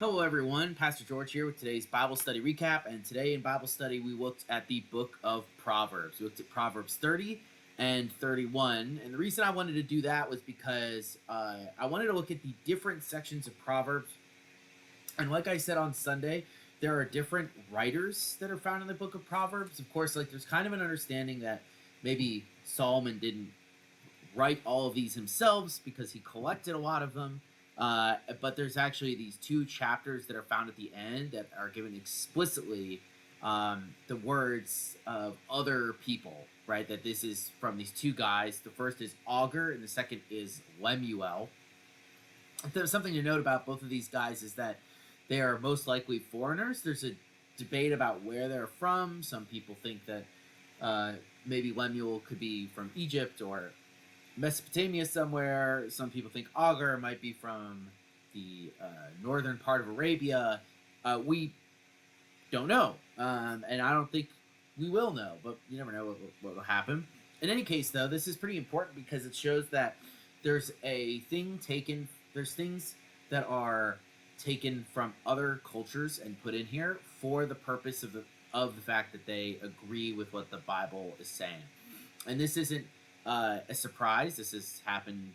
Hello, everyone. Pastor George here with today's Bible study recap. And today in Bible study, we looked at the book of Proverbs. We looked at Proverbs 30 and 31. And the reason I wanted to do that was because I wanted to look at the different sections of Proverbs. And like I said on Sunday, there are different writers that are found in the book of Proverbs. Of course, there's kind of an understanding that maybe Solomon didn't write all of these himself because he collected a lot of them. But there's actually these two chapters that are found at the end that are given explicitly the words of other people, right? That this is from these two guys. The first is Augur, and the second is Lemuel. There's something to note about both of these guys is that they are most likely foreigners. There's a debate about where they're from. Some people think that maybe Lemuel could be from Egypt or Mesopotamia somewhere. Some people think Augur might be from the northern part of Arabia. We don't know, and I don't think we will know, but you never know what will happen. In any case, though, this is pretty important because it shows that there's there's things that are taken from other cultures and put in here for the purpose of the fact that they agree with what the Bible is saying. And this isn't a surprise. This has happened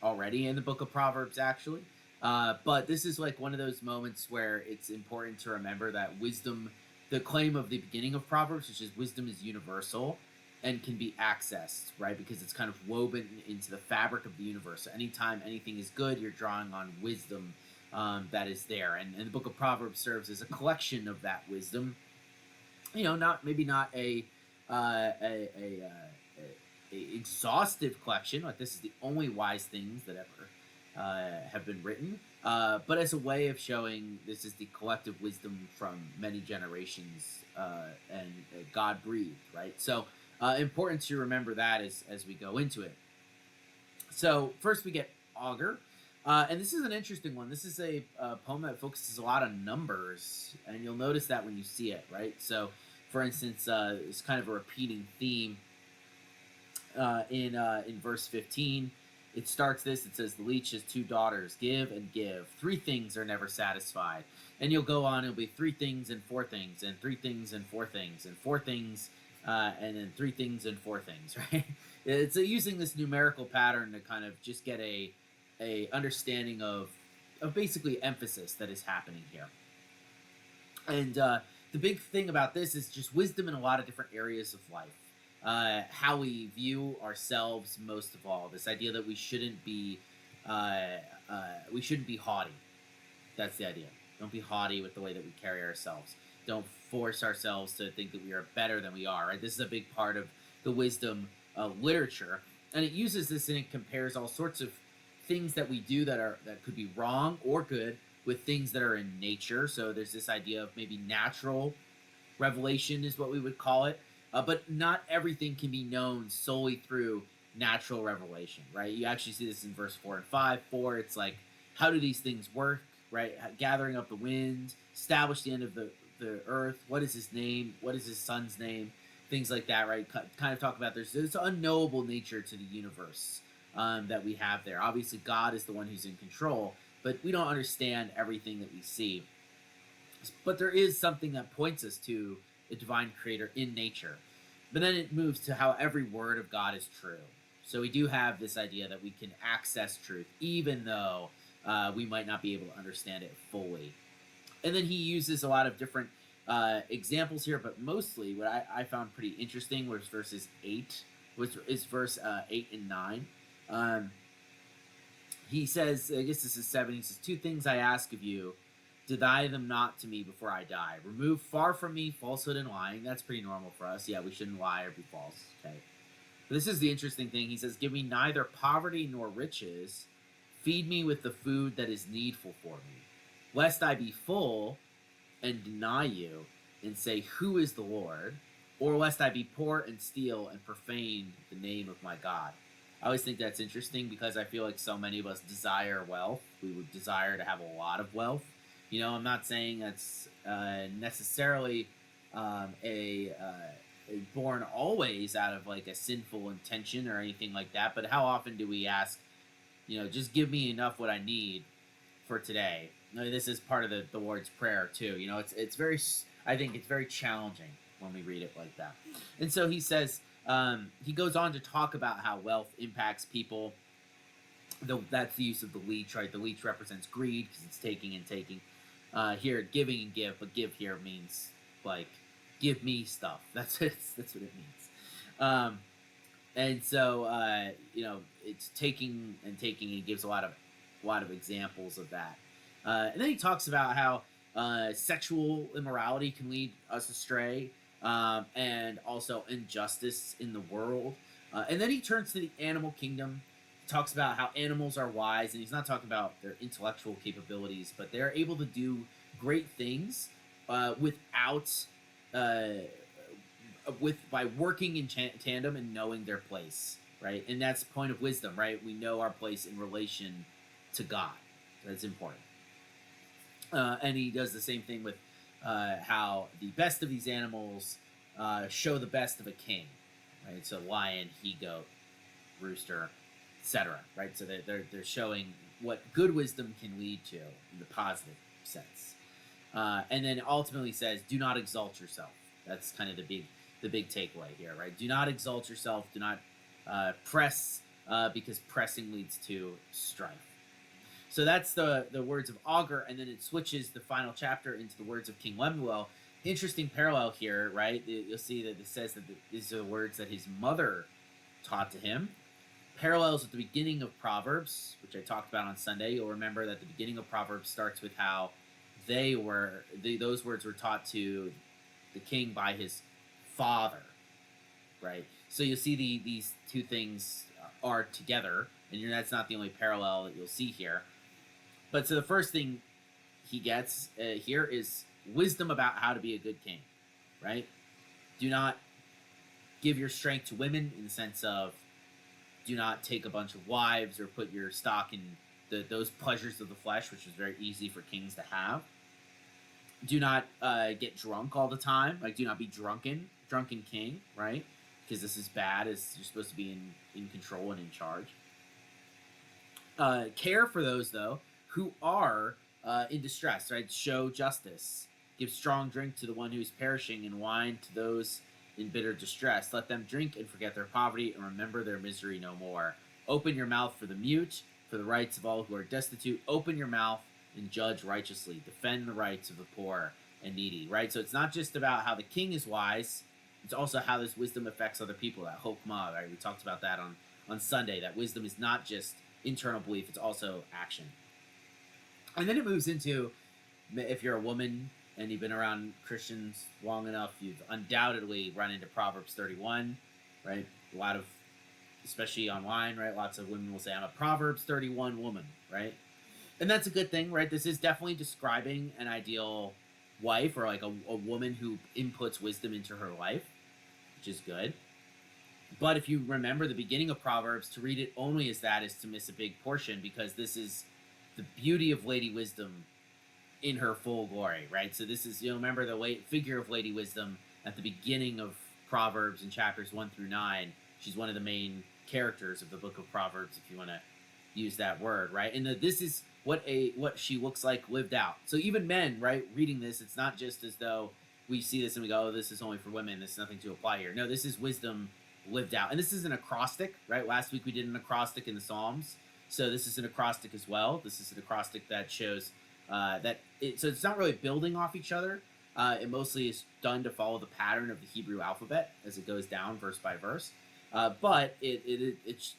already in the book of Proverbs, actually. But this is like one of those moments where it's important to remember that wisdom, the claim of the beginning of Proverbs, which is wisdom is universal and can be accessed, right? Because it's kind of woven into the fabric of the universe. So anytime anything is good, you're drawing on wisdom that is there. And the book of Proverbs serves as a collection of that wisdom. You know, not a exhaustive collection. Like this is the only wise things that ever have been written, but as a way of showing this is the collective wisdom from many generations and God breathed, right? So important to remember that as we go into it. So first we get Augur. And this is an interesting one. This is a poem that focuses a lot on numbers, and you'll notice that when you see it, right? So, for instance, it's kind of a repeating theme in verse 15. It starts this. It says, "The leech has two daughters. Give and give. Three things are never satisfied." And you'll go on. It'll be three things and four things, and three things and four things, and four things, and then three things and four things. Right? It's using this numerical pattern to kind of just get a understanding of basically emphasis that is happening here. And the big thing about this is just wisdom in a lot of different areas of life. How we view ourselves, most of all, this idea that we shouldn't be haughty. That's the idea. Don't be haughty with the way that we carry ourselves. Don't force ourselves to think that we are better than we are. Right? This is a big part of the wisdom literature, and it uses this and it compares all sorts of things that we do that could be wrong or good with things that are in nature. So there's this idea of maybe natural revelation is what we would call it. But not everything can be known solely through natural revelation, right? You actually see this in verse 4 and 5. 4, it's like, how do these things work, right? Gathering up the wind, establish the end of the earth. What is his name? What is his son's name? Things like that, right? Kind of talk about there's unknowable nature to the universe that we have there. Obviously, God is the one who's in control, but we don't understand everything that we see. But there is something that points us to a divine creator in nature. But then it moves to how every word of God is true. So we do have this idea that we can access truth, even though we might not be able to understand it fully. And then he uses a lot of different examples here, but mostly what I found pretty interesting was verses 8, which is verse 8 and 9. He says, I guess this is 7, he says, "Two things I ask of you, deny them not to me before I die. Remove far from me falsehood and lying." That's pretty normal for us. Yeah, we shouldn't lie or be false. Okay. But this is the interesting thing. He says, "Give me neither poverty nor riches. Feed me with the food that is needful for me, lest I be full and deny you and say, 'Who is the Lord?' Or lest I be poor and steal and profane the name of my God." I always think that's interesting because I feel like so many of us desire wealth. We would desire to have a lot of wealth. You know, I'm not saying that's necessarily born always out of like a sinful intention or anything like that. But how often do we ask, you know, just give me enough what I need for today, this is part of the Lord's Prayer too. It's very, I think it's very challenging when we read it like that. And so he says, he goes on to talk about how wealth impacts people. That's the use of the leech, right? The leech represents greed because it's taking and taking. Here, giving and give, but give here means like give me stuff. That's what it means. And so it's taking and taking. And he gives a lot of examples of that. And then he talks about how sexual immorality can lead us astray, and also injustice in the world. And then he turns to the animal kingdom. He talks about how animals are wise, and he's not talking about their intellectual capabilities, but they're able to do great things without with by working in tandem and knowing their place, right? And that's the point of wisdom, right? We know our place in relation to God. That's important. And he does the same thing with how the best of these animals show the best of a king, right? So lion, he goat, rooster, etc. Right? So they're showing what good wisdom can lead to in the positive sense. And then ultimately says, do not exalt yourself. That's kind of the big takeaway here, right? Do not exalt yourself. Do not press, because pressing leads to strife. So that's the words of Augur, and then it switches the final chapter into the words of King Lemuel. Interesting parallel here, right? You'll see that it says that these are the words that his mother taught to him. Parallels with the beginning of Proverbs, which I talked about on Sunday. You'll remember that the beginning of Proverbs starts with how those words were taught to the king by his father, right? So you'll see these two things are together, and that's not the only parallel that you'll see here. But so the first thing he gets here is wisdom about how to be a good king, right? Do not give your strength to women, in the sense of do not take a bunch of wives or put your stock in those pleasures of the flesh, which is very easy for kings to have. Do not get drunk all the time. Like, do not be drunken king, right? Because this is bad. You're supposed to be in control and in charge. Care for those, though, who are in distress, right? Show justice. Give strong drink to the one who is perishing, and wine to those in bitter distress. Let them drink and forget their poverty, and remember their misery no more. Open your mouth for the mute, for the rights of all who are destitute. Open your mouth and judge righteously. Defend the rights of the poor and needy, right? So it's not just about how the king is wise, it's also how this wisdom affects other people, that hokmah, right? We talked about that on Sunday, that wisdom is not just internal belief, it's also action. And then it moves into, if you're a woman and you've been around Christians long enough, you've undoubtedly run into Proverbs 31, right? A lot of, especially online, right? Lots of women will say, I'm a Proverbs 31 woman, right? And that's a good thing, right? This is definitely describing an ideal wife, or like a woman who inputs wisdom into her life, which is good. But if you remember the beginning of Proverbs, to read it only as that is to miss a big portion, because this is the beauty of Lady Wisdom in her full glory, right? So this is, remember the figure of Lady Wisdom at the beginning of Proverbs in chapters 1 through 9. She's one of the main characters of the book of Proverbs, if you want to use that word, right? And this is what she looks like lived out. So even men, right, reading this, it's not just as though we see this and we go, oh, this is only for women, there's nothing to apply here. No, this is wisdom lived out. And this is an acrostic, right? Last week we did an acrostic in the Psalms. So this is an acrostic as well. This is an acrostic that shows so it's not really building off each other. It mostly is done to follow the pattern of the Hebrew alphabet as it goes down verse by verse. But it's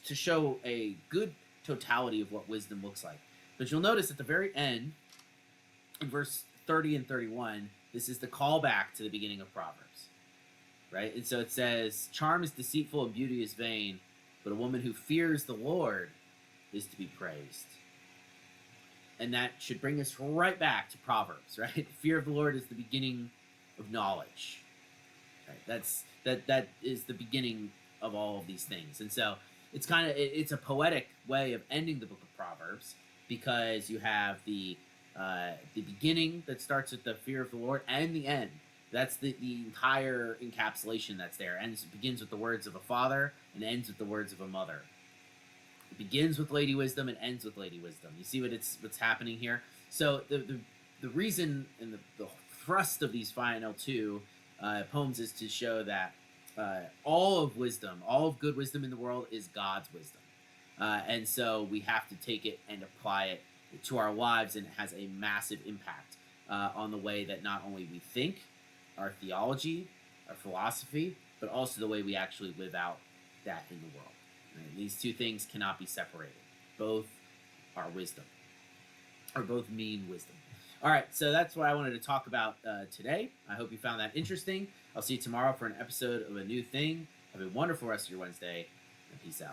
to show a good totality of what wisdom looks like. But you'll notice at the very end, in verse 30 and 31, this is the callback to the beginning of Proverbs, right? And so it says, charm is deceitful and beauty is vain, but a woman who fears the Lord is to be praised. And that should bring us right back to Proverbs, right? Fear of the Lord is the beginning of knowledge. Right? That is the beginning of all of these things. And so it's a poetic way of ending the book of Proverbs, because you have the beginning that starts with the fear of the Lord, and the end. That's the entire encapsulation that's there. And it begins with the words of a father and ends with the words of a mother. It begins with Lady Wisdom and ends with Lady Wisdom. You see what's happening here? So the reason and the thrust of these final two poems is to show that all of wisdom, all of good wisdom in the world is God's wisdom. And so we have to take it and apply it to our lives, and it has a massive impact on the way that not only we think, our theology, our philosophy, but also the way we actually live out that in the world. Right? These two things cannot be separated. Both are wisdom, or both mean wisdom. All right, so that's what I wanted to talk about today. I hope you found that interesting. I'll see you tomorrow for an episode of A New Thing. Have a wonderful rest of your Wednesday, and peace out.